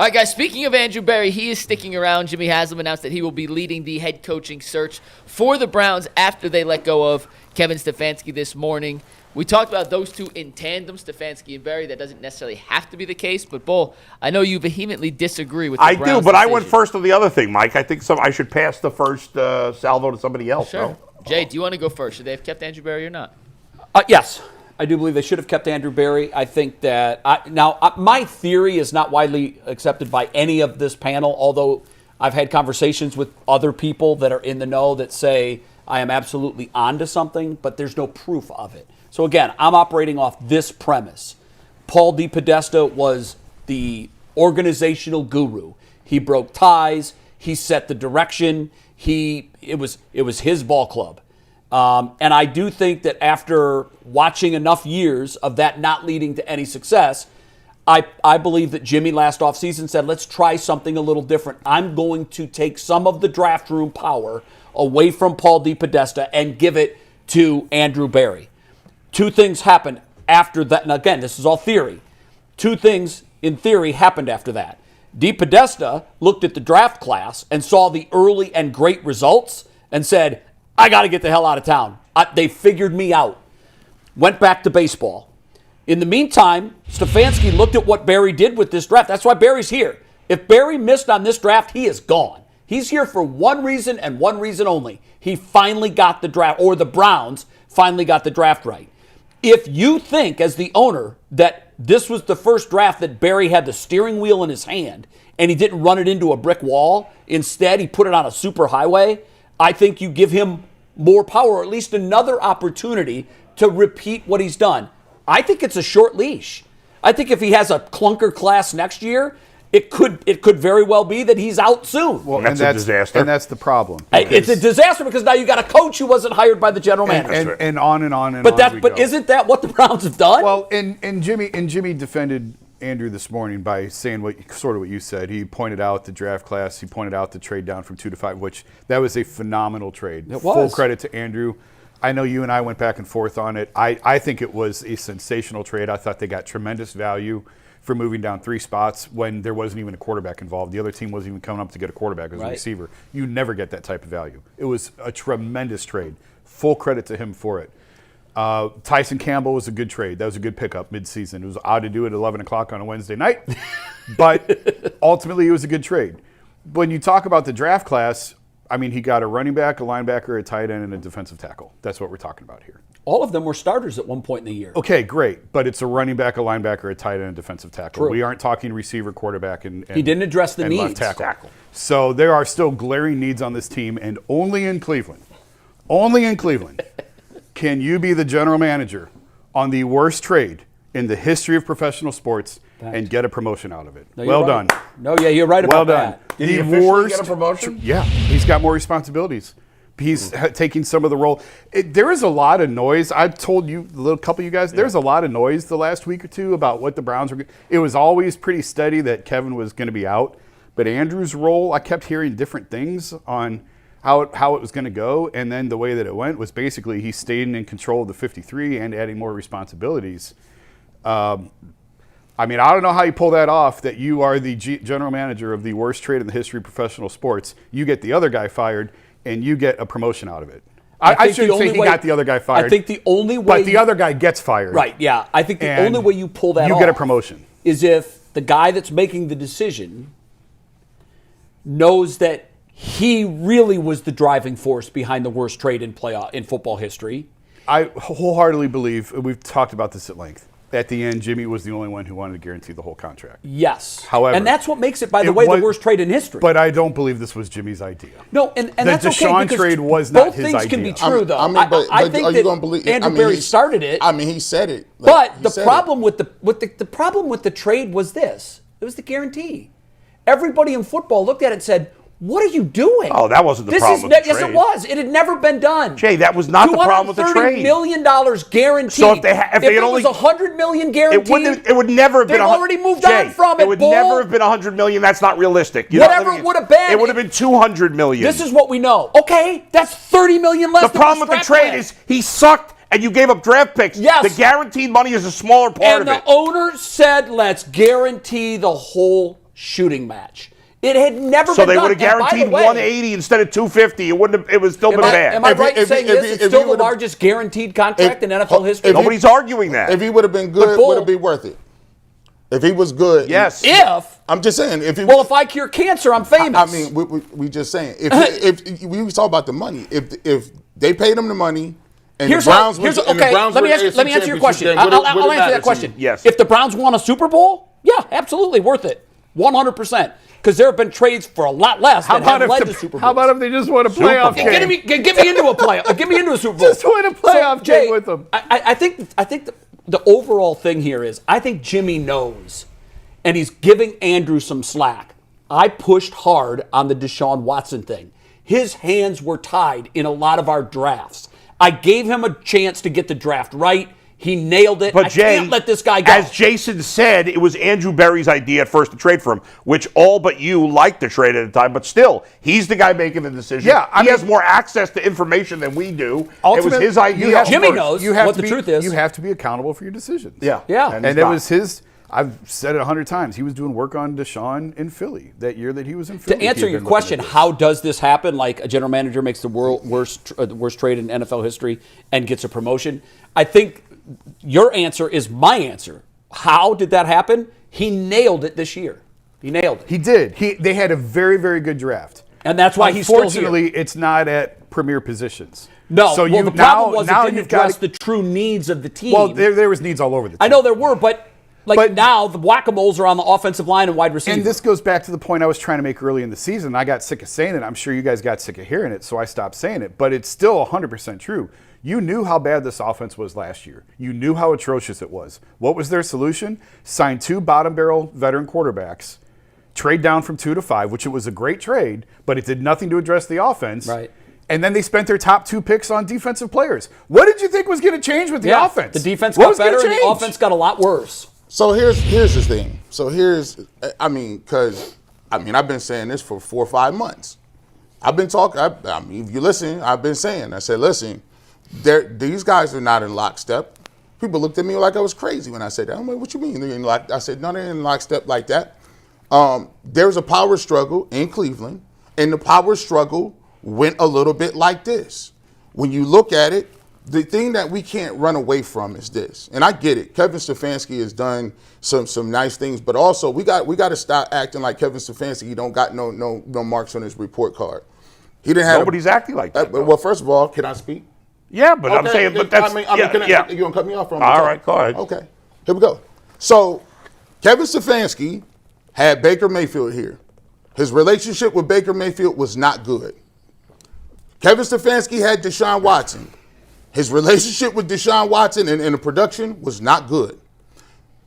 All right, guys, speaking of Andrew Berry, he is sticking around. Jimmy Haslam announced that he will be leading the head coaching search for the Browns after they let go of Kevin Stefanski this morning. We talked about those two in tandem, Stefanski and Berry. That doesn't necessarily have to be the case, but Bull, I know you vehemently disagree with the Browns' I do, but decision. I went first on the other thing, Mike. I think I should pass the first salvo to somebody else. Sure. No? Jay, do you want to go first? Should they have kept Andrew Berry or not? Yes. I do believe they should have kept Andrew Berry. I think that my theory is not widely accepted by any of this panel, although I've had conversations with other people that are in the know that say I am absolutely onto something, but there's no proof of it. So again, I'm operating off this premise. Paul DePodesta was the organizational guru. He broke ties. He set the direction. It was his ball club. And I do think that after watching enough years of that not leading to any success, I believe that Jimmy last offseason said, let's try something a little different. I'm going to take some of the draft room power away from Paul DePodesta and give it to Andrew Berry. Two things happened after that. And again, this is all theory. Two things in theory happened after that. DePodesta looked at the draft class and saw the early and great results and said, I got to get the hell out of town. They figured me out. Went back to baseball. In the meantime, Stefanski looked at what Berry did with this draft. That's why Berry's here. If Berry missed on this draft, he is gone. He's here for one reason and one reason only. He finally got the draft, or the Browns finally got the draft right. If you think, as the owner, that this was the first draft that Berry had the steering wheel in his hand and he didn't run it into a brick wall, instead he put it on a super highway, I think you give him more power, or at least another opportunity to repeat what he's done. I think it's a short leash. I think if he has a clunker class next year, it could very well be that he's out soon. Well, that's a disaster. And that's the problem. It's a disaster because now you got a coach who wasn't hired by the general manager. And on and on and but on. But isn't that what the Browns have done? Well, and Jimmy defended Andrew this morning by saying what you said. He pointed out the draft class. He pointed out the trade down from 2 to 5, which that was a phenomenal trade. It was. Full credit to Andrew. I know you and I went back and forth on it. I think it was a sensational trade. I thought they got tremendous value for moving down 3 spots when there wasn't even a quarterback involved. The other team wasn't even coming up to get a quarterback as a receiver. You never get that type of value. It was a tremendous trade. Full credit to him for it. Tyson Campbell was a good trade. That was a good pickup midseason. It was odd to do it at 11 o'clock on a Wednesday night, but ultimately it was a good trade. When you talk about the draft class, I mean, he got a running back, a linebacker, a tight end, and a defensive tackle. That's what we're talking about here. All of them were starters at one point in the year. Okay, great. But it's a running back, a linebacker, a tight end, and a defensive tackle. True. We aren't talking receiver, quarterback, and he didn't address the needs. Left tackle. So there are still glaring needs on this team, and only in Cleveland, can you be the general manager on the worst trade in the history of professional sports and get a promotion out of it. No, well right. done. No, yeah, you're right well about done. that. Did he officially get a promotion? Yeah, he's got more responsibilities. He's taking some of the role. There is a lot of noise. I've told you, a couple of you guys, there's a lot of noise the last week or two about what the Browns were. It was always pretty steady that Kevin was going to be out. But Andrew's role, I kept hearing different things on how it was going to go. And then the way that it went was basically he stayed in control of the 53 and adding more responsibilities. I mean, I don't know how you pull that off, that you are the general manager of the worst trade in the history of professional sports. You get the other guy fired, and you get a promotion out of it. I shouldn't say he got the other guy fired. I think the only way... But the other guy gets fired. Right, yeah. I think the only way you pull that off... You get a promotion. ...is if the guy that's making the decision knows that he really was the driving force behind the worst trade in football history. I wholeheartedly believe, we've talked about this at length, at the end, Jimmy was the only one who wanted to guarantee the whole contract. Yes. However, and that's what makes it, by the way, the worst trade in history. But I don't believe this was Jimmy's idea. No, and that's okay. The Deshaun trade was not his idea. Both things can be true, though. I think that Andrew Berry started it. I mean, he said it. But the problem with the problem with the trade was this: it was the guarantee. Everybody in football looked at it and said, "What are you doing?" Oh, that wasn't the problem with the trade. Yes, it was. It had never been done. Jay, that was not the problem with the trade. $230 million guaranteed. So if it was $100 million guaranteed, it would never have been. They've already moved on from it. It would never have been $100 million. That's not realistic. Whatever it would have been, it would have been $200 million. This is what we know. Okay, that's $30 million less. The problem with the trade is he sucked, and you gave up draft picks. Yes. The guaranteed money is a smaller part of it. And the owner said, "Let's guarantee the whole shooting match. It had never So been they done. would have guaranteed 180 instead of 250. It wouldn't have. It would still been bad. Am I right in saying this? It's still the largest guaranteed contract in NFL history? Nobody's arguing that. If he would have been good, would it be worth it? If he was good, yes. I'm just saying, if I cure cancer, I'm famous. I mean, we just saying, if we talk about the money, if they paid him the money, and the Browns let me answer your question. I'll answer that question. Yes. If the Browns won a Super Bowl, yeah, absolutely worth it, 100%. Because there have been trades for a lot less that have led to Super Bowls. How about if they just won a playoff game? Get me into a playoff. Get me into a Super Bowl. Just win a playoff game with them. I think the overall thing here is I think Jimmy knows, and he's giving Andrew some slack. I pushed hard on the Deshaun Watson thing. His hands were tied in a lot of our drafts. I gave him a chance to get the draft right. He nailed it. But Jay, can't let this guy go. As Jason said, it was Andrew Berry's idea at first to trade for him, which all but you liked to trade at the time. But still, he's the guy making the decision. Yeah, he has more access to information than we do. It was his idea. Jimmy knows what the truth is. You have to be accountable for your decisions. Yeah. And it was his. I've said it 100 times. He was doing work on Deshaun in Philly that year that he was in Philly. To answer your question, how does this happen? Like a general manager makes the worst trade in NFL history and gets a promotion. I think your answer is my answer. How did that happen? He nailed it this year. He nailed it. He did. They had a very, very good draft. And that's why he's still here. Unfortunately, it's not at premier positions. No, so the problem was it didn't address the true needs of the team. Well, there was needs all over the team. I know there were, but now the whack-a-moles are on the offensive line and wide receiver. And this goes back to the point I was trying to make early in the season. I got sick of saying it. I'm sure you guys got sick of hearing it, so I stopped saying it. But it's still 100% true. You knew how bad this offense was last year. You knew how atrocious it was. What was their solution? Sign 2 bottom-barrel veteran quarterbacks, trade down from 2 to 5, which it was a great trade, but it did nothing to address the offense. Right. And then they spent their top 2 picks on defensive players. What did you think was going to change with the offense? The defense got better and the offense got a lot worse. So here's the thing. I've been saying this for 4 or 5 months. I've been talking. If you listen, I've been saying. I said, listen, these guys are not in lockstep. People looked at me like I was crazy when I said that. I'm like, what you mean? I said, no, they're in lockstep like that. There's a power struggle in Cleveland, and the power struggle went a little bit like this. When you look at it, the thing that we can't run away from is this, and I get it. Kevin Stefanski has done some nice things, but also we got to stop acting like Kevin Stefanski don't got no marks on his report card. He didn't have nobody's acting like that. Well, first of all, can I speak? Yeah, but I'm saying, but that's you gonna cut me off from? All right, go ahead. Okay, here we go. So Kevin Stefanski had Baker Mayfield here. His relationship with Baker Mayfield was not good. Kevin Stefanski had Deshaun Watson. His relationship with Deshaun Watson and the production was not good.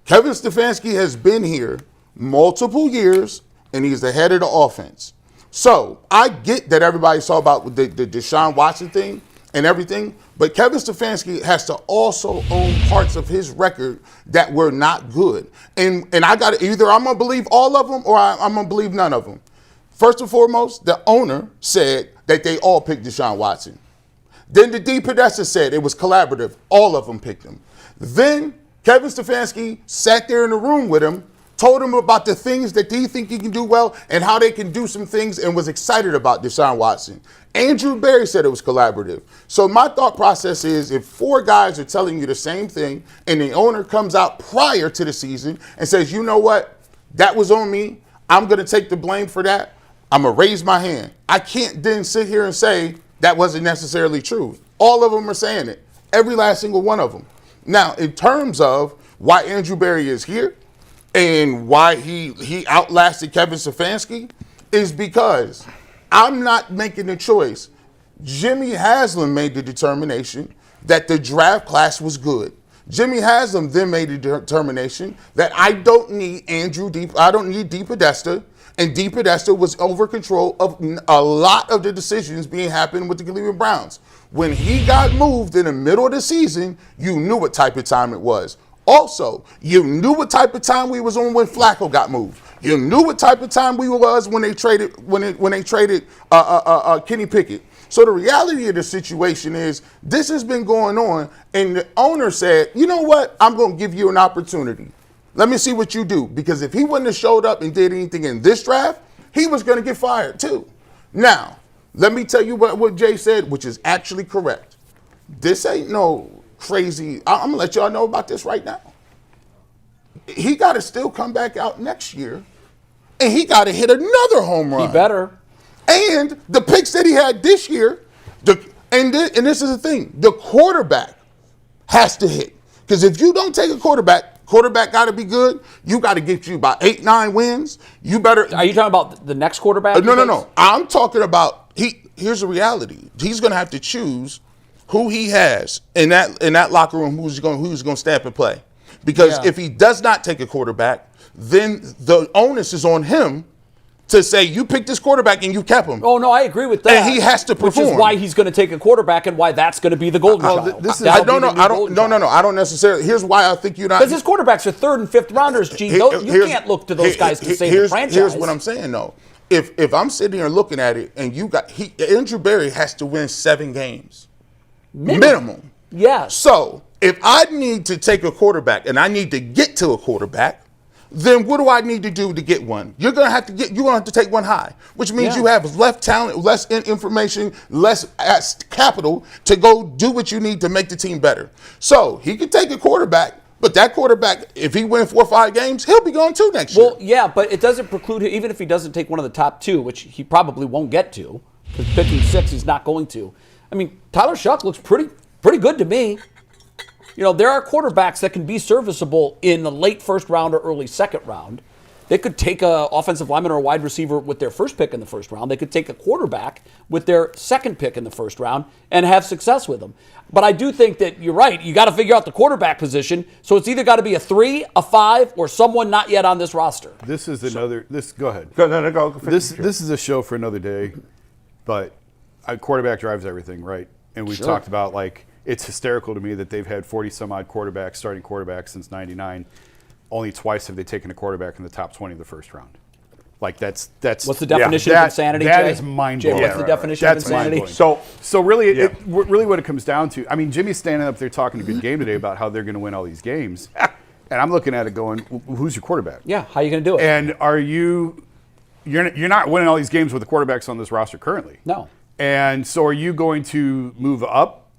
Kevin Stefanski has been here multiple years, and he's the head of the offense. So I get that everybody's talking about the Deshaun Watson thing and everything, but Kevin Stefanski has to also own parts of his record that were not good. And I got to either I'm going to believe all of them or I'm going to believe none of them. First and foremost, the owner said that they all picked Deshaun Watson. Then the D. Podesta said it was collaborative. All of them picked him. Then Kevin Stefanski sat there in the room with him, told him about the things that they think he can do well and how they can do some things, and was excited about Deshaun Watson. Andrew Berry said it was collaborative. So my thought process is if 4 guys are telling you the same thing and the owner comes out prior to the season and says, you know what, that was on me, I'm going to take the blame for that, I'm going to raise my hand. I can't then sit here and say that wasn't necessarily true. All of them are saying it. Every last single one of them. Now, in terms of why Andrew Berry is here and why he outlasted Kevin Stefanski is because I'm not making the choice. Jimmy Haslam made the determination that the draft class was good. Jimmy Haslam then made the determination that I don't need D. Podesta, and D. Podesta was over control of a lot of the decisions being happening with the Cleveland Browns. When he got moved in the middle of the season, you knew what type of time it was. Also, you knew what type of time we was on when Flacco got moved. You knew what type of time we was when they traded Kenny Pickett. So the reality of the situation is this has been going on, and the owner said, you know what, I'm going to give you an opportunity. Let me see what you do. Because if he wouldn't have showed up and did anything in this draft, he was going to get fired too. Now, let me tell you what Jay said, which is actually correct. This ain't no crazy. I'm going to let y'all know about this right now. He got to still come back out next year, and he got to hit another home run. He better. And the picks that he had this year, and this is the thing, the quarterback has to hit. Because if you don't take a quarterback got to be good. You got to get you about 8-9 wins. You better. Are you talking about the next quarterback? No. I'm talking about here's the reality. He's going to have to choose who he has in that locker room. Who's going to step and play? Because if he does not take a quarterback, then the onus is on him to say, you picked this quarterback and you kept him. Oh, no, I agree with that. And he has to perform. Which is why he's going to take a quarterback and why that's going to be the golden child. I don't necessarily. Here's why I think you're not. Because his quarterbacks are 3rd and 5th rounders, G. You can't look to those guys to save the franchise. Here's what I'm saying, though. If I'm sitting here looking at it and Andrew Berry has to win 7 games. Minimum. Yes. So if I need to take a quarterback and I need to get to a quarterback, then what do I need to do to get one? You're gonna have to take one high, which means you have less talent, less information, less capital to go do what you need to make the team better. So he could take a quarterback, but that quarterback, if he wins 4 or 5 games, he'll be going 2 next year. Well, yeah, but it doesn't preclude him, even if he doesn't take one of the top 2, which he probably won't get to, because picking 6 he's not going to. I mean, Tyler Shuck looks pretty good to me. You know, there are quarterbacks that can be serviceable in the late 1st round or early 2nd round. They could take an offensive lineman or a wide receiver with their 1st pick in the 1st round. They could take a quarterback with their 2nd pick in the 1st round and have success with them. But I do think that you're right. You got to figure out the quarterback position. So it's either got to be a 3, a 5, or someone not yet on this roster. This is another. Go ahead. Go. This is a show for another day, but a quarterback drives everything, right? And we talked about it's hysterical to me that they've had 40-some-odd starting quarterbacks since '99. Only twice have they taken a quarterback in the top 20 of the 1st round. That's what's the definition of insanity? That Jay? is mind-blowing. What's the definition of insanity? So really, really, what it comes down to, I mean, Jimmy's standing up there talking a good game today about how they're going to win all these games, and I'm looking at it going, who's your quarterback? Yeah, how are you going to do it? And you're not winning all these games with the quarterbacks on this roster currently. No. And so are you going to move up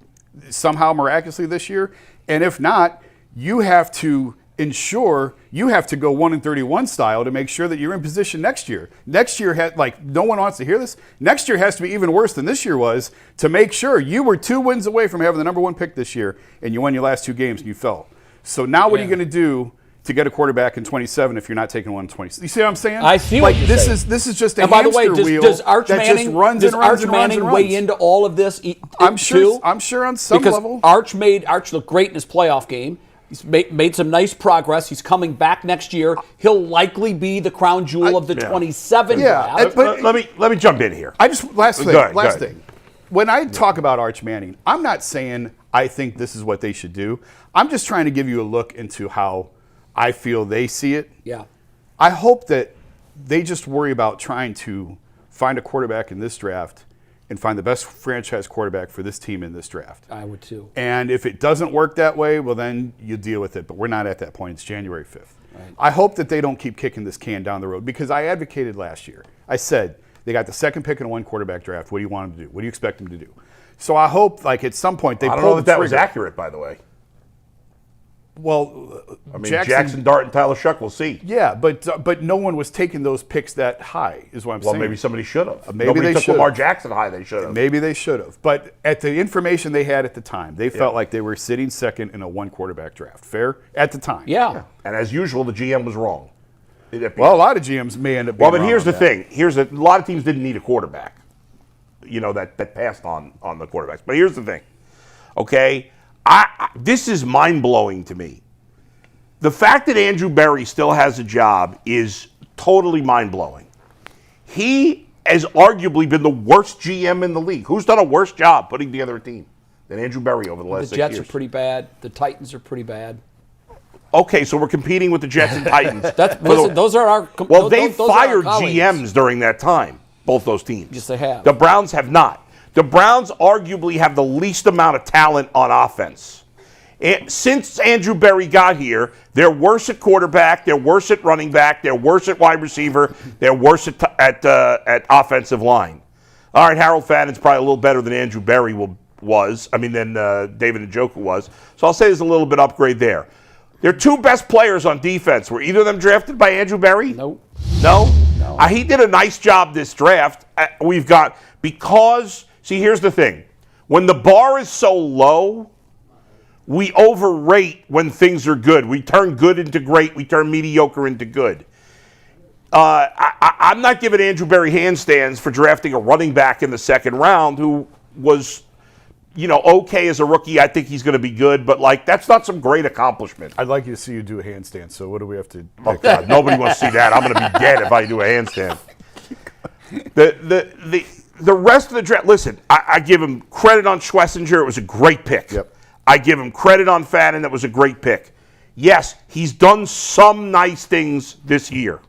somehow miraculously this year? And if not, you have to ensure you have to go 1-31 style to make sure that you're in position next year. Next year, no one wants to hear this. Next year has to be even worse than this year was to make sure you were 2 wins away from having the number 1 pick this year, and you won your last 2 games and you fell. So now what are you going to do to get a quarterback in 27 if you're not taking one in 20? You see what I'm saying? I see what you're saying. This is just a and by the way, wheel does Arch that Manning, just runs does and runs Arch and runs Manning and weigh runs. into all of this? I'm sure on some level. Because Arch looked great in his playoff game. He's made some nice progress. He's coming back next year. He'll likely be the crown jewel of the 27 draft. But let me jump in here. Last thing. When I talk about Arch Manning, I'm not saying I think this is what they should do. I'm just trying to give you a look into how I feel they see it. Yeah. I hope that they just worry about trying to find a quarterback in this draft and find the best franchise quarterback for this team in this draft. I would too. And if it doesn't work that way, well, then you deal with it. But we're not at that point. It's January 5th. Right. I hope that they don't keep kicking this can down the road, because I advocated last year. I said, they got the 2nd pick in a 1 quarterback draft. What do you want them to do? What do you expect them to do? So I hope, at some point, they pull the trigger. I don't know if that was accurate, by the way. Well, I mean, Jackson Dart and Tyler Shuck, we'll see. Yeah, but no one was taking those picks that high, is what I'm saying. Well, maybe somebody should have. Maybe they took Lamar Jackson high, they should have. Maybe they should have. But at the information they had at the time, they felt like they were sitting 2nd in a 1 quarterback draft. Fair? At the time. Yeah. And as usual, the GM was wrong. Well, a lot of GMs may end up being wrong. Well, but here's the thing. A lot of teams didn't need a quarterback, that passed on the quarterbacks. But here's the thing. Okay? This is mind-blowing to me. The fact that Andrew Berry still has a job is totally mind-blowing. He has arguably been the worst GM in the league. Who's done a worse job putting together a team than Andrew Berry over the last 6 years? The Jets are pretty bad. The Titans are pretty bad. Okay, so we're competing with the Jets and Titans. Those are our. Well, they fired GMs during that time, both those teams. Yes, they have. The Browns have not. The Browns arguably have the least amount of talent on offense. Since Andrew Berry got here, they're worse at quarterback, they're worse at running back, they're worse at wide receiver, they're worse at offensive line. All right, Harold Fannon's probably a little better than Andrew Berry than David Njoku was. So I'll say there's a little bit upgrade there. Their two best players on defense, were either of them drafted by Andrew Berry? Nope. No? He did a nice job this draft. Here's the thing. When the bar is so low, we overrate when things are good. We turn good into great. We turn mediocre into good. I'm not giving Andrew Berry handstands for drafting a running back in the second round who was, okay as a rookie. I think he's going to be good, but that's not some great accomplishment. I'd like you to see you do a handstand. So what do we have to? Oh God, nobody wants to see that. I'm going to be dead if I do a handstand. The rest of the draft. Listen, I give him credit on Schlesinger. It was a great pick. Yep. I give him credit on Fannin. That was a great pick. Yes, he's done some nice things this year.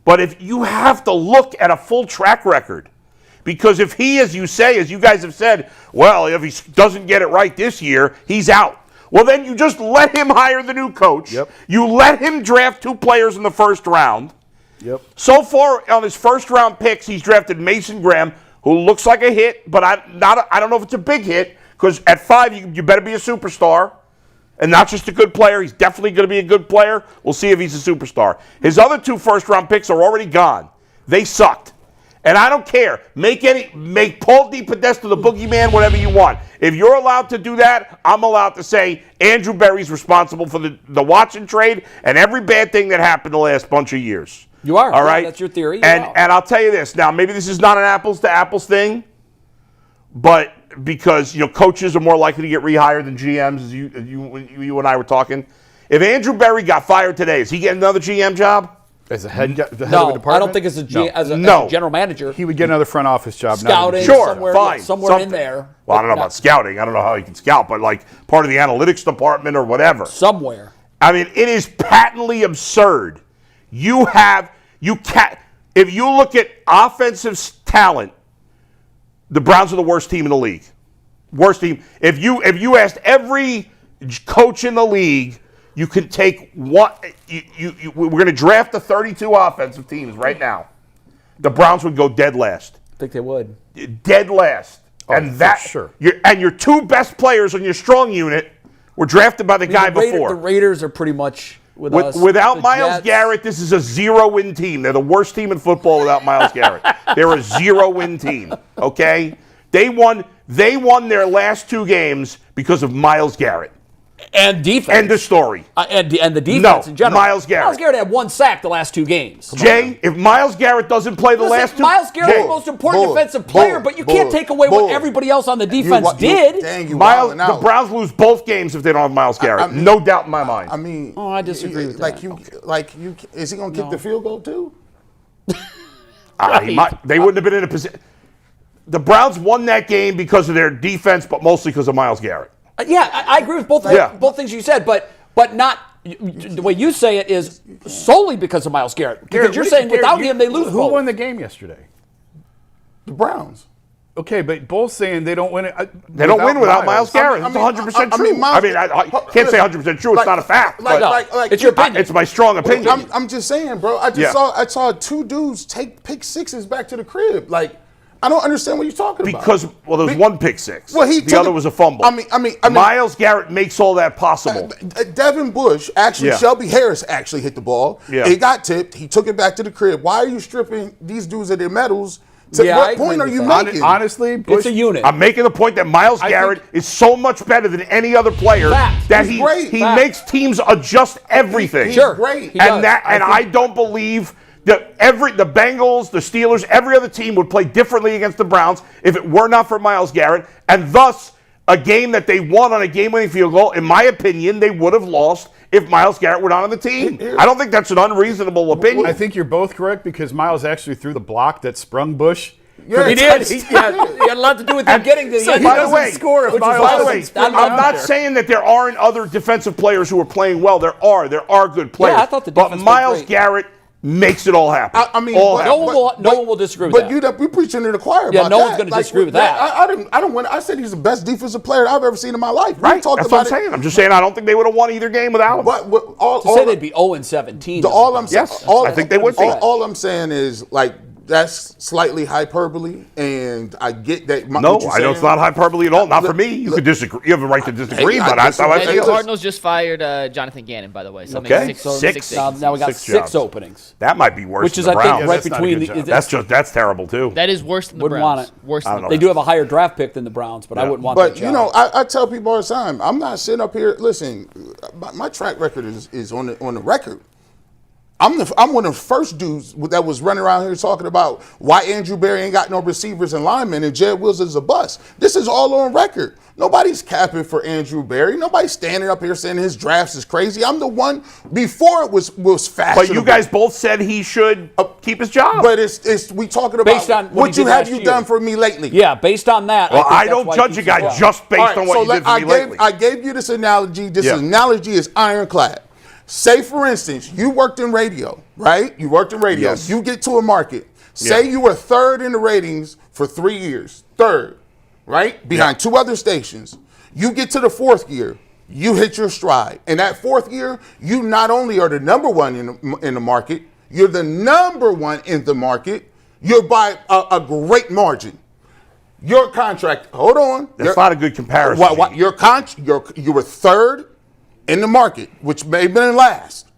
But if you have to look at a full track record, because if he, as you guys have said, well, if he doesn't get it right this year, he's out. Well, then you just let him hire the new coach. Yep. You let him draft two players in the first round. Yep. So far on his first round picks, he's drafted Mason Graham, who looks like a hit, but I don't know if it's a big hit, because at 5, you better be a superstar. And not just a good player. He's definitely going to be a good player. We'll see if he's a superstar. His other 2 first-round picks are already gone. They sucked. And I don't care. Make Paul DePodesta the boogeyman, whatever you want. If you're allowed to do that, I'm allowed to say Andrew Berry's responsible for the Watson trade and every bad thing that happened the last bunch of years. You are. All right? That's your theory. And I'll tell you this. Now, maybe this is not an apples-to-apples thing, but because coaches are more likely to get rehired than GMs, as you and I were talking. If Andrew Berry got fired today, is he getting another GM job? As the head of a department? I don't think as a general manager. He would get another front office job. Scouting, Sure, somewhere fine. in there. Well, I don't know about scouting. I don't know how he can scout, but part of the analytics department or whatever. Somewhere. I mean, it is patently absurd. If you look at offensive talent, the Browns are the worst team in the league. Worst team. If you asked every coach in the league, you can take one. We're going to draft the 32 offensive teams right now. The Browns would go dead last. I think they would. Dead last. Sure. Your 2 best players on your strong unit were drafted by the guy before. The Raiders are pretty much with us. Without Myles Garrett, this is a 0-win team. They're the worst team in football without Myles Garrett. They're a 0-win team. Okay, they won their last 2 games because of Myles Garrett. And defense. End of story. And the defense in general. Myles Garrett. Myles Garrett had 1 sack the last 2 games. Jay, if Myles Garrett doesn't play the last 2... Myles Garrett's the most important defensive player, but you can't take away what everybody else on the defense did. The Browns lose both games if they don't have Myles Garrett. No doubt in my mind. I mean... I disagree with that. Is he going to kick the field goal too? They wouldn't have been in a position... The Browns won that game because of their defense, but mostly because of Myles Garrett. Yeah, I agree with both things you said, but not the way you say it is solely because of Myles Garrett. Because you're saying without him they lose. Who won the game yesterday? The Browns. Okay, but both saying they don't win it. They don't win without Myles Garrett. It's 100% true. I can't say 100% true. It's not a fact. It's your opinion. It's my strong opinion. I'm just saying, bro. I saw 2 dudes take pick 6s back to the crib. I don't understand what you're talking about. Because there was 1 pick 6. Well, the other was a fumble. I mean, Myles Garrett makes all that possible. Devin Bush, Shelby Harris actually hit the ball. Yeah. It got tipped. He took it back to the crib. Why are you stripping these dudes of their medals? What point are you making? Honestly, Bush, it's a unit. I'm making the point that Myles Garrett is so much better than any other player that he makes teams adjust everything. He's great. I don't believe that the Bengals, the Steelers, every other team would play differently against the Browns if it were not for Myles Garrett. And thus, a game that they won on a game-winning field goal, in my opinion, they would have lost if Myles Garrett were not on the team. I don't think that's an unreasonable opinion. I think you're both correct because Myles actually threw the block that sprung Bush. Yeah, he did. He had a lot to do with him getting the end. By the way, I'm not there. saying that there aren't other defensive players who are playing well. There are good players. Yeah, I thought the defense but Myles Garrett makes it all happen. I mean, all but- happen. No one will disagree with but that. You're preaching to the choir Yeah, about no that. one's gonna disagree with that. I don't want. I said he's the best defensive player I've ever seen in my life. We Right, talked that's about what I'm saying. I'm just saying I don't think they would have won either game without him. But To say they'd be 0-17. all I'm saying, Yes, I think they would be. all I'm saying is like that's slightly hyperbole, and I get that. No, what you're I know it's saying. not hyperbole at all. Not for me. You could disagree. You have a right to disagree, I but that's how I And the feel. Cardinals just fired Jonathan Gannon, by the way. So Okay. maybe So six Now we got 6 six jobs. openings, That might be worse which than is the I think Browns. right that's not a between good the. job. That's terrible too. That is worse than the Wouldn't Browns. want it. Worse I than don't the know. They do have a higher draft pick than the Browns, but I wouldn't want that But job. you know, I tell people all the time, I'm not sitting up here. Listen, my track record is on the record. I'm one of the first dudes that was running around here talking about why Andrew Berry ain't got no receivers and linemen and Jed Wills is a bust. This is all on record. Nobody's capping for Andrew Berry. Nobody's standing up here saying his drafts is crazy. I'm the one before it was fashionable. But you guys both said he should keep his job. But it's we talking about Based on what what he you did have last you year. done for me lately. Yeah, based on that. well, think I that's don't why judge he a guy keeps his job. just based All right, on what so you did for I me lately. I gave you this analogy. This Yeah. analogy is ironclad. Say, for instance, you worked in radio, right? You worked in radio. Yes. You get to a market. Say Yeah. you were third in the ratings for 3 years. Third, right? Behind two other stations. You get to the fourth year. You hit your stride. In that fourth year, you not only are the number one in the market, you're the number one in the market. You're by a great margin. Your contract, hold on. That's not a good comparison. You were third in the market, which may have been last.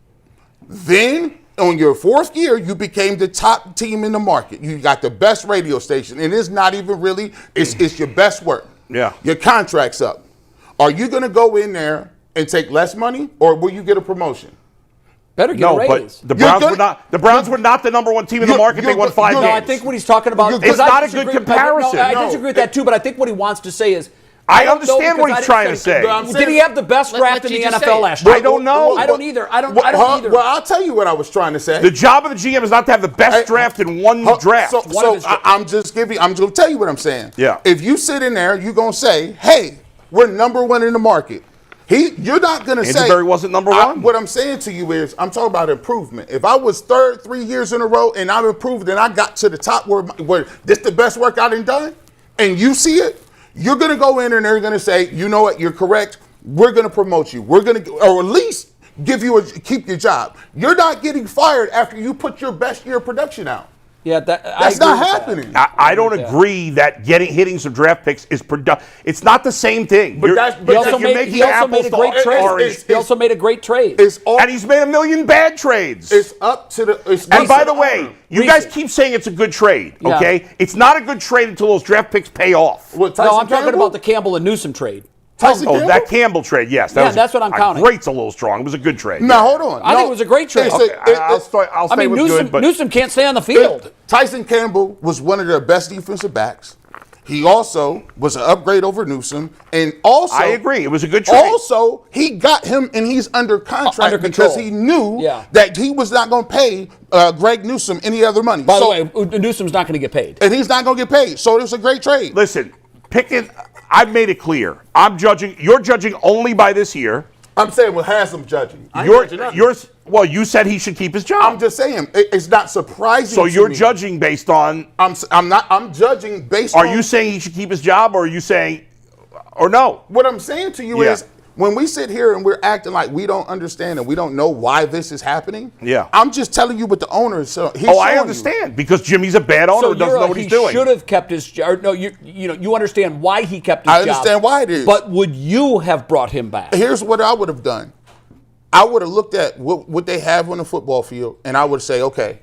Then, on your fourth year, you became the top team in the market. You got the best radio station, and it's not even really, it's your best work. Yeah. Your contract's up. Are you going to go in there and take less money, or will you get a promotion? Better get No, a but raise. the You're Browns good- were not. The Browns were not the number one team in the market. They you're won good- 5 you're- No, games. I think what he's talking about. It's because I not a good disagree- comparison. I No. disagree with that too, but I think what he wants to say is. I don't know understand what because he's I trying didn't to say. But I'm Did saying- he have the best Let draft in you the just say NFL it. last year? I don't know. I don't either. I don't either. Well, I'll tell you what I was trying to say. The job of the GM is not to have the best draft in one draft. I'm going to tell you what I'm saying. Yeah. If you sit in there, you're going to say, hey, we're number one in the market. You're not going to say. Berry wasn't number one. What I'm saying to you is, I'm talking about improvement. If I was third 3 years in a row and I've improved and I got to the top where this the best work I done, and you see it, you're going to go in and they're going to say, you know what, you're correct. We're going to promote you. We're going to, or at least keep your job. You're not getting fired after you put your best year of production out. Yeah, That's not happening. I don't agree that hitting some draft picks is productive. It's not the same thing. But He also you're made, making he also apples made a to great trade. oranges. He also made a great trade. It's all, And he's made a million bad trades. it's up to the. It's And up by to the way, owner. you guys keep saying it's a good trade, Yeah. okay? It's not a good trade until those draft picks pay off. What, No, Tyson I'm talking Campbell? about the Campbell and Newsom trade. Tyson Oh, Campbell? that Campbell trade, yes. Yeah, that's what I'm counting. Great's a little strong. It was a good trade. Now hold on. I think it was a great trade. It's Okay, I'll say I mean, it was Newsom, good, but Newsom can't stay on the field. Tyson Campbell was one of their best defensive backs. He also was an upgrade over Newsom, and also I agree. It was a good trade. Also, he got him, and he's under contract Under because control. he knew Yeah. that he was not going to pay Greg Newsom any other money. By the way, Newsom's not going to get paid. and he's not going to get paid. So it was a great trade. Listen, I've made it clear. You're judging only by this year. I'm saying, well, has him judging. I ain't judging nothing. Well, you said he should keep his job. I'm just saying, it's not surprising. So to you're me. judging based on. I'm judging based Are on. you saying he should keep his job, or are you saying, or no? What I'm saying to you Yeah. is, when we sit here and we're acting like we don't understand and we don't know why this is happening, Yeah. I'm just telling you what the owner is. So he's Oh, I showing understand because Jimmy's a bad owner So who doesn't know what he's doing. He should have kept his job. No, you understand why he kept his I job. understand why it is. But would you have brought him back? Here's what I would have done. I would have looked at what they have on the football field, and I would say, okay,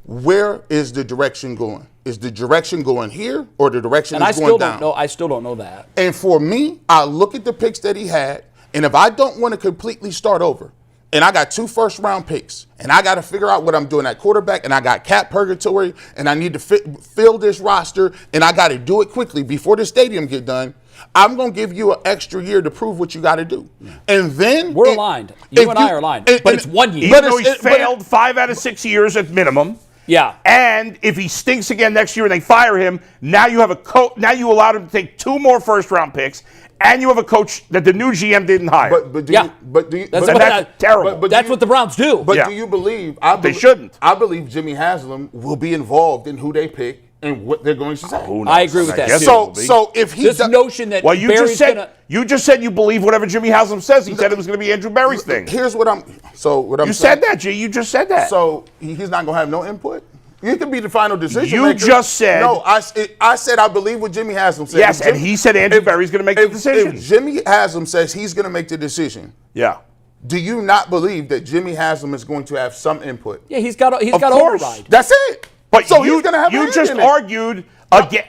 where is the direction going? Is the direction going here, or the direction And I is going still down? don't know. I still don't know that. And for me, I look at the picks that he had, and if I don't want to completely start over, and I got 2 first-round picks, and I got to figure out what I'm doing at quarterback, and I got cap purgatory, and I need to fill this roster, and I got to do it quickly before the stadium get done, I'm going to give you an extra year to prove what you got to do. And then We're aligned. You and I are aligned. But it's 1 year. Even though he's failed 5 out of 6 years at minimum. Yeah. And if he stinks again next year and they fire him, now you have now you allowed him to take 2 more first-round picks, and you have a coach that the new GM didn't hire. That's terrible. That's what the Browns do. But Yeah. do you believe? They shouldn't. I believe Jimmy Haslam will be involved in who they pick and what they're going to say. Who knows? I agree with that. guess too. it will be. So if he This notion that well, you Barry's just said gonna, you just said you believe whatever Jimmy Haslam says. He said it was going to be Andrew Berry's thing. Here's what I'm. So what I'm. You saying, said that, G. You just said that. So he's not going to have no input. You can be the final decision You maker. just said- No, I said I believe what Jimmy Haslam said. Yes, If and he said Andrew Berry's going to make the decision. If Jimmy Haslam says he's going to make the decision, Yeah. do you not believe that Jimmy Haslam is going to have some input? yeah, he's got Of to course. override. That's it. But so you, he's going to have. you just argued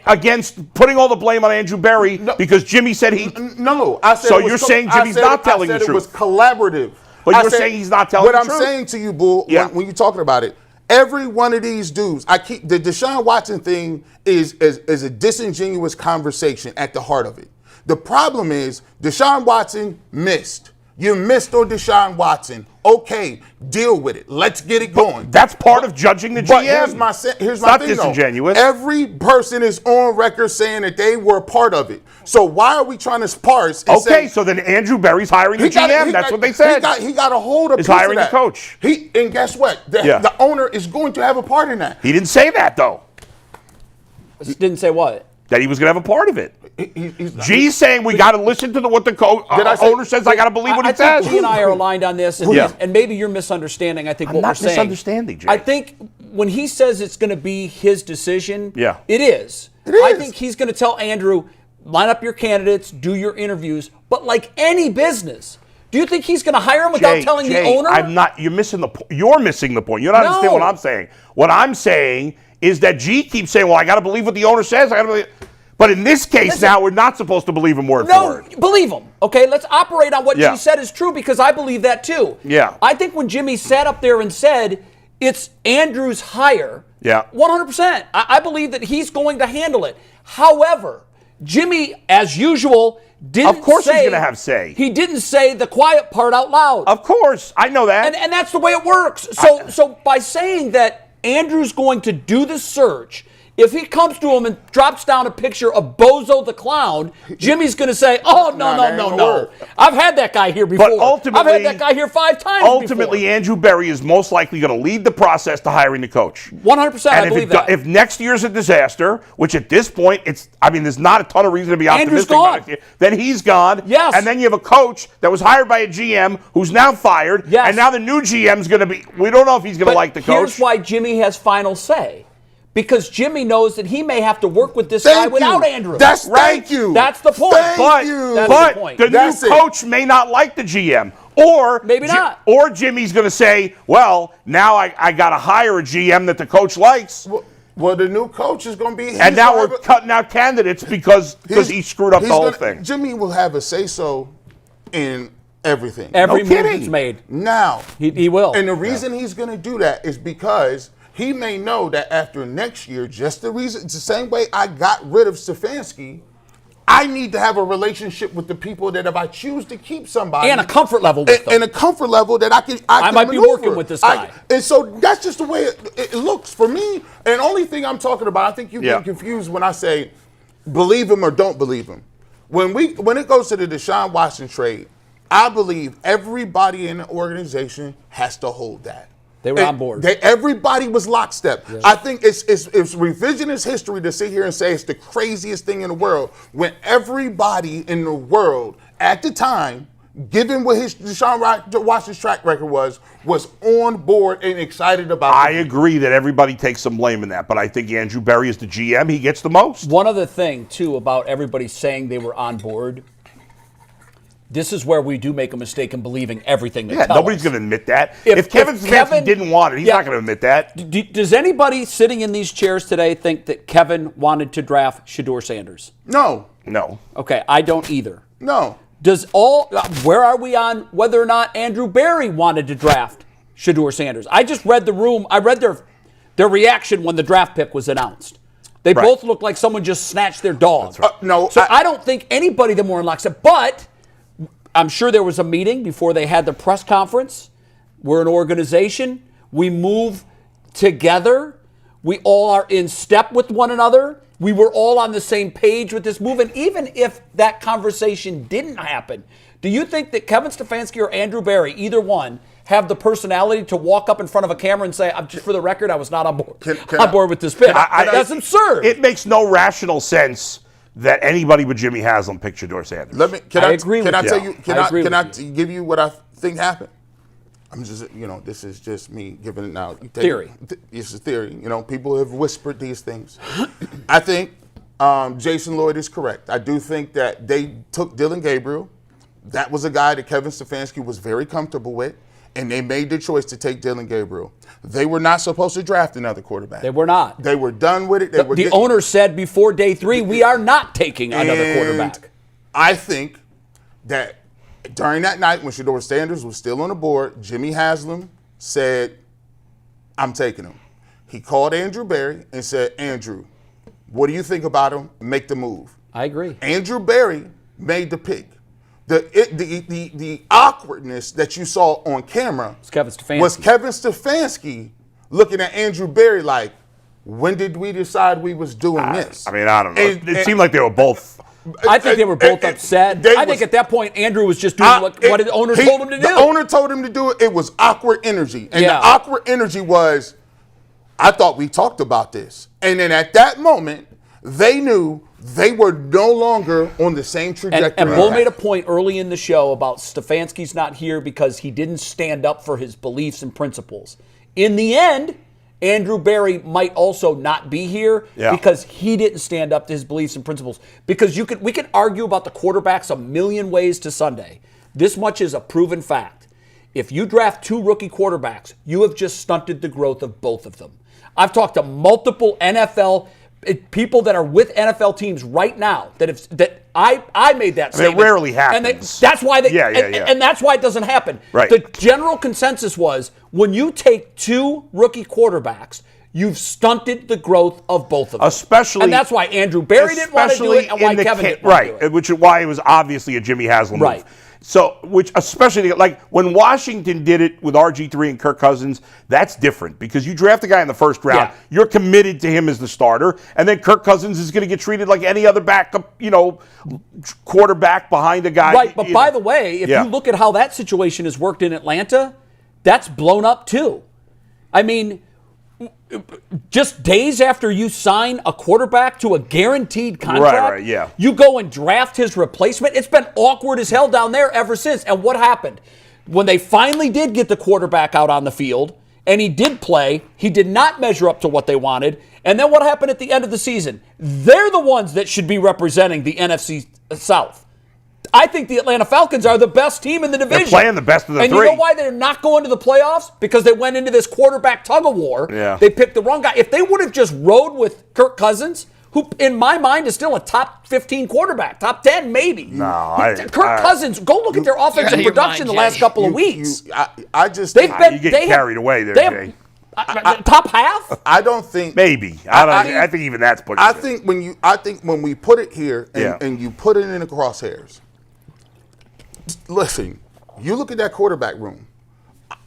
against putting all the blame on Andrew Berry because Jimmy said he. No, I said. So it was you're saying Jimmy's not telling the I said truth. it was collaborative. But I you're said- saying he's not telling what the I'm truth. saying to you, Bull, Yeah. when you're talking about it, every one of these dudes, the Deshaun Watson thing is a disingenuous conversation at the heart of it. The problem is Deshaun Watson missed. You missed on Deshaun Watson. Okay, deal with it. Let's get it going. That's part of judging the GM. But here's my It's my not thing, disingenuous. though. Every person is on record saying that they were a part of it. So why are we trying to parse? And Okay, say, so then Andrew Berry's hiring the GM. That's what they said. He got a hold of He's piece of hiring the that. coach. And guess what? The owner is going to have a part in that. He didn't say that though. Didn't say what? That he was going to have a part of it. He's G's saying we got to listen to what the owner says. I got to believe what he I think says. G and I are aligned on this, and, Yeah. and maybe you're misunderstanding. I think I'm what not we're saying. misunderstanding, Jay. I think when he says it's going to be his decision, Yeah. it is. It is. I think he's going to tell Andrew, line up your candidates, do your interviews, but like any business. Do you think he's going to hire him without telling the owner? I'm not. You're missing the point. You're missing the point. You don't understand what I'm saying. What I'm saying is that G keeps saying, "Well, I got to believe what the owner says. I got to believe." But in this case, Listen, now we're not supposed to believe him word for No, word. believe him. Okay, let's operate on what Yeah. G said is true because I believe that too. Yeah. I think when Jimmy sat up there and said it's Andrew's hire, Yeah. 100%. I believe that he's going to handle it. However, Jimmy, as usual, didn't Of course say, he's gonna have say. He didn't say the quiet part out loud. Of course, I know that. And that's the way it works. So by saying that Andrew's going to do the search, if he comes to him and drops down a picture of Bozo the Clown, Jimmy's going to say, oh, no. I've had that guy here before. But ultimately, I've had that guy here 5 times ultimately, before. Andrew Berry is most likely going to lead the process to hiring the coach. 100%, I And believe that. if next year's a disaster, which at this point, there's not a ton of reason to be Andrew's optimistic about gone. it, then he's gone. Yes. And then you have a coach that was hired by a GM who's now fired. Yes. And now the new GM's going to be, we don't know if he's going to But like the coach. here's why Jimmy has final say. Because Jimmy knows that he may have to work with this guy Thank without you. Andrew. Thank you. That's the point. Thank you. That's But the point. the That's new it. coach may not like the GM. Or Maybe not. Or Jimmy's going to say, well, now I got to hire a GM that the coach likes. Well, the new coach is going to be. And now we're cutting out candidates because he screwed up the whole thing. Jimmy will have a say-so in everything. Every No move kidding. that's made. Now. He will. And the reason he's going to do that is because he may know that after next year, just the reason, it's the same way I got rid of Stefanski, I need to have a relationship with the people that if I choose to keep somebody. And a comfort level with them. And a comfort level that I can might be maneuver. working with this guy. And so that's just the way it looks for me. And the only thing I'm talking about, I think you get confused when I say believe him or don't believe him. When it goes to the Deshaun Watson trade, I believe everybody in the organization has to hold that. They were on board. Everybody was lockstep. Yeah. I think it's revisionist history to sit here and say it's the craziest thing in the world when everybody in the world at the time, given what his Deshaun Watson's track record was on board and excited about it. I agree that everybody takes some blame in that, but I think Andrew Berry is the GM. He gets the most. One other thing, too, about everybody saying they were on board. This is where we do make a mistake in believing everything they tell nobody's us. going to admit that. If Kevin Stefanski didn't want it, he's not going to admit that. Does anybody sitting in these chairs today think that Kevin wanted to draft Shedeur Sanders? No. Okay, I don't either. No. Where are we on whether or not Andrew Berry wanted to draft Shedeur Sanders? I just read the room. I read their reaction when the draft pick was announced. They both looked like someone just snatched their dog. I don't think anybody of them were in lockstep, but I'm sure there was a meeting before they had the press conference. We're an organization. We move together. We all are in step with one another. We were all on the same page with this move. And even if that conversation didn't happen, do you think that Kevin Stefanski or Andrew Berry, either one, have the personality to walk up in front of a camera and say, "I'm just for the record, I was not on board with this pick"? That's absurd. It makes no rational sense that anybody but Jimmy Haslam picked Shedeur Sanders. I agree with you. Can I give you what I think happened? I'm just, this is just me giving it now. Theory. This is theory. People have whispered these things. I think Jason Lloyd is correct. I do think that they took Dylan Gabriel. That was a guy that Kevin Stefanski was very comfortable with, and they made the choice to take Dylan Gabriel. They were not supposed to draft another quarterback. They were not. They were done with it. The owner said before day 3, we are not taking another quarterback. I think that during that night when Shedeur Sanders was still on the board, Jimmy Haslam said, "I'm taking him." He called Andrew Berry and said, "Andrew, what do you think about him? Make the move." I agree. Andrew Berry made the pick. The awkwardness that you saw on camera was Kevin Stefanski looking at Andrew Berry like, when did we decide we was doing this? I don't know. It seemed like they were both. I think they were both upset. I think at that point, Andrew was just doing what the owner told him to do. The owner told him to do it. It was awkward energy. And the awkward energy was, I thought we talked about this. And then at that moment, they knew they were no longer on the same trajectory. And Bull made a point early in the show about Stefanski's not here because he didn't stand up for his beliefs and principles. In the end, Andrew Berry might also not be here because he didn't stand up to his beliefs and principles. Because we could argue about the quarterbacks a million ways to Sunday. This much is a proven fact. If you draft 2 rookie quarterbacks, you have just stunted the growth of both of them. I've talked to multiple NFL people that are with NFL teams right now that I made that statement. It rarely happens. And that's why and that's why it doesn't happen. Right. The general consensus was when you take 2 rookie quarterbacks, you've stunted the growth of both of them. And that's why Andrew Berry didn't want to do it and why Kevin didn't want to do it. Right, which is why it was obviously a Jimmy Haslam move. So, which especially, like when Washington did it with RG3 and Kirk Cousins, that's different because you draft a guy in the first round, you're committed to him as the starter, and then Kirk Cousins is going to get treated like any other backup, quarterback behind a guy. Right, but by the way, if you look at how that situation has worked in Atlanta, that's blown up too. I mean, just days after you sign a quarterback to a guaranteed contract, you go and draft his replacement. It's been awkward as hell down there ever since. And what happened? When they finally did get the quarterback out on the field, and he did play, he did not measure up to what they wanted. And then what happened at the end of the season? They're the ones that should be representing the NFC South. I think the Atlanta Falcons are the best team in the division. They're playing the best of the 3. And you know why they're not going to the playoffs? Because they went into this quarterback tug-of-war. They picked the wrong guy. If they would have just rode with Kirk Cousins, who in my mind is still a top 15 quarterback, top 10 maybe. Kirk Cousins, go look at their offensive production the last couple of weeks. I just think you get carried away there, Jay. Top half? I don't think. Maybe. I think even that's pushing it. I think when we put it here and you put it in the crosshairs. Listen, you look at that quarterback room.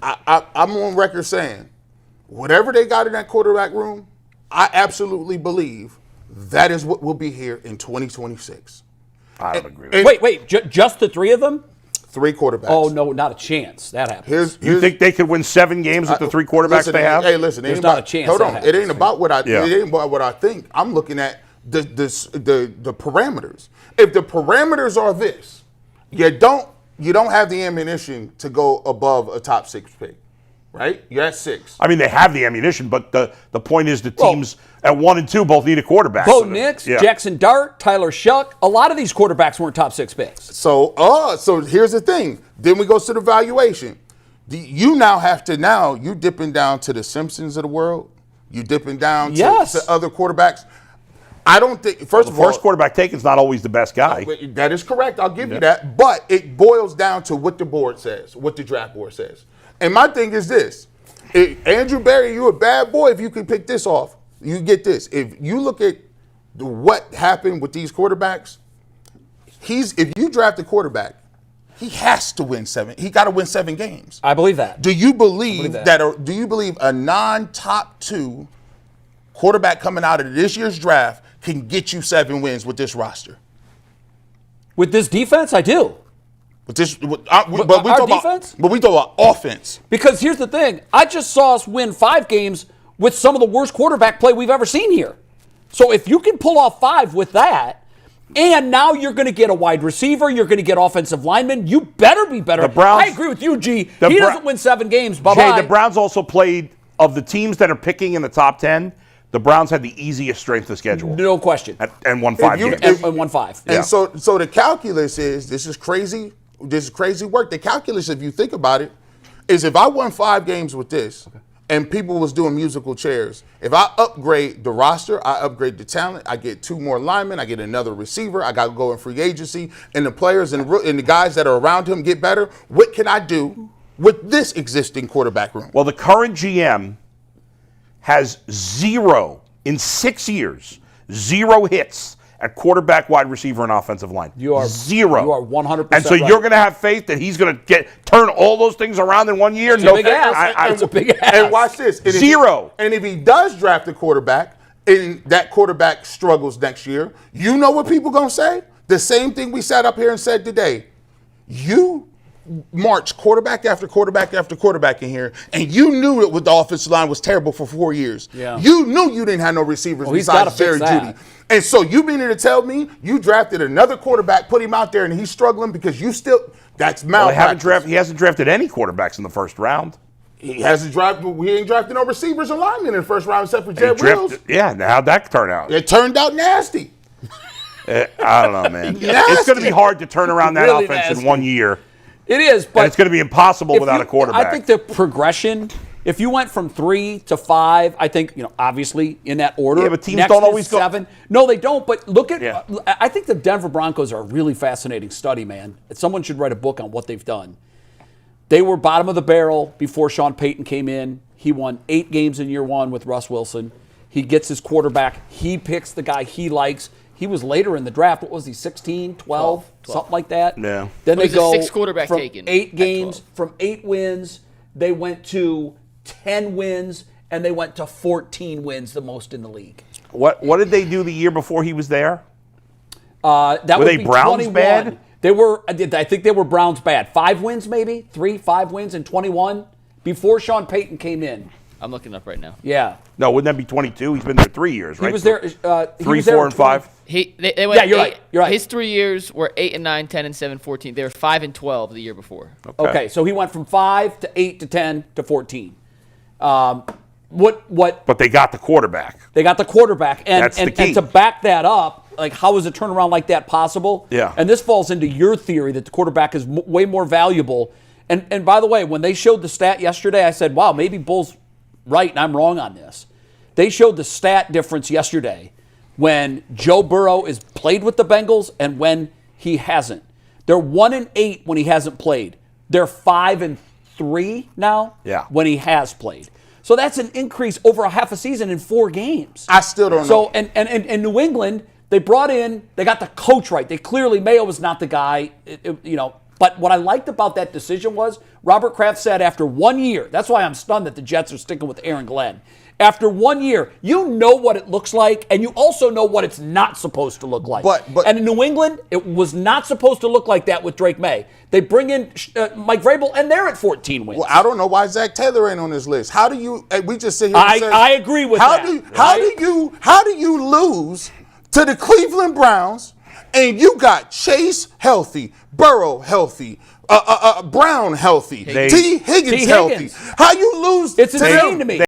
I'm on record saying, whatever they got in that quarterback room, I absolutely believe that is what will be here in 2026. I don't agree with that. Wait, just the 3 of them? 3 quarterbacks. Oh, no, not a chance. That happens. You think they could win 7 games with the 3 quarterbacks they have? Hey, listen, there's not a chance. Hold on, it ain't about what it ain't about what I think. I'm looking at the parameters. If the parameters are this, you don't have the ammunition to go above a top 6 pick, right? You're at 6. I mean, they have the ammunition, but the point is the teams at 1 and 2 both need a quarterback. Bo Nix, Jackson Dart, Tyler Shuck, a lot of these quarterbacks weren't top 6 picks. So here's the thing. Then we go to the valuation. You now have to you dipping down to the Simpsons of the world. You dipping down to other quarterbacks. I don't think, first of all, first quarterback taken is not always the best guy. That is correct. I'll give you that. But it boils down to what the board says, what the draft board says. And my thing is this. Andrew Berry, you're a bad boy if you can pick this off. You get this. If you look at what happened with these quarterbacks, if you draft a quarterback, he has to win 7. He got to win 7 games. I believe that. Do you believe do you believe a non-top 2 quarterback coming out of this year's draft can get you 7 wins with this roster? With this defense, I do. With this, but we our defense? we talk about offense. Because here's the thing. I just saw us win 5 games with some of the worst quarterback play we've ever seen here. So if you can pull off 5 with that, and now you're going to get a wide receiver, you're going to get offensive linemen, you better be better. The Browns, I agree with you, G. He doesn't win 7 games. Bye-bye. Jay, the Browns also played, of the teams that are picking in the top 10, the Browns had the easiest strength of schedule. No question. And won 5 games. And won 5. And so the calculus is, this is crazy work. The calculus, if you think about it, is if I won 5 games with this, and people was doing musical chairs, if I upgrade the roster, I upgrade the talent, I get 2 more linemen, I get another receiver, I got to go in free agency, and the players and the guys that are around him get better, what can I do with this existing quarterback room? Well, the current GM has 0 in 6 years, 0 hits at quarterback, wide receiver, and offensive line. You are 0. You are 100%. And so right. you're going to have faith that he's going to turn all those things around in 1 year? It's a big ass. It's a big ass. And watch this. And 0. And if he does draft a quarterback, and that quarterback struggles next year, you know what people going to say? The same thing we sat up here and said today. You march quarterback after quarterback after quarterback in here, and you knew that the offensive line was terrible for 4 years. Yeah. You knew you didn't have no receivers besides Jerry Jeudy. And so you meaning to tell me you drafted another quarterback, put him out there, and he's struggling because you still – that's malpractice. He hasn't drafted any quarterbacks in the first round. He ain't drafted no receivers or linemen in the first round except for Jed Wills. Yeah, how'd that turn out? It turned out nasty. I don't know, man. It's going to be hard to turn around that Really offense nasty. in 1 year. It is, but And it's going to be impossible without a quarterback. I think the progression, if you went from 3 to 5, I think, obviously in that order. Yeah, but teams next don't is always go. 7. No, they don't. But look at, Yeah. I think the Denver Broncos are a really fascinating study, man. Someone should write a book on what they've done. They were bottom of the barrel before Sean Payton came in. He won 8 games in year 1 with Russ Wilson. He gets his quarterback. He picks the guy he likes. He was later in the draft. What was he, 16, 12, something like that? Yeah. Then they He was the go 6th quarterback from taken 8 at games, 12. from 8 wins, they went to 10 wins, and they went to 14 wins, the most in the league. What did they do the year before he was there? That Were would they be Browns 21. bad? They were. I think they were Browns bad. 5 wins, maybe 5 wins in 21 before Sean Payton came in. I'm looking up right now. Yeah, No, wouldn't that be 22? He's been there 3 years, right? he was there. 3, 4, and 5. They went Yeah, you're 8, right. You're right. His 3 years were 8 and 9, 10 and 7, 14. They were 5 and 12 the year before. Okay, so he went from 5 to 8 to 10 to 14. What? But they got the quarterback. They got the quarterback, and That's the key. and to back that up, like how is a turnaround like that possible? Yeah. And this falls into your theory that the quarterback is way more valuable. And by the way, when they showed the stat yesterday, I said, "Wow, maybe Bull's right, and I'm wrong on this." They showed the stat difference yesterday when Joe Burrow is played with the Bengals and when he hasn't. They're 1 and 8 when he hasn't played. They're 5 and 3 now. Yeah. When he has played. So that's an increase over a half a season in 4 games. I still don't know. So, and in New England, they got the coach right. Mayo was not the guy, But what I liked about that decision was Robert Kraft said after 1 year, that's why I'm stunned that the Jets are sticking with Aaron Glenn. After 1 year, you know what it looks like, and you also know what it's not supposed to look like. But and in New England, it was not supposed to look like that with Drake May. They bring in Mike Vrabel, and they're at 14 wins. Well, I don't know why Zach Taylor ain't on this list. How do you? We just sit here. And say, I agree with how that. How do you lose to the Cleveland Browns, and you got Chase healthy, Burrow healthy, Brown healthy, T. Higgins healthy? How you lose? It's to insane them? to me.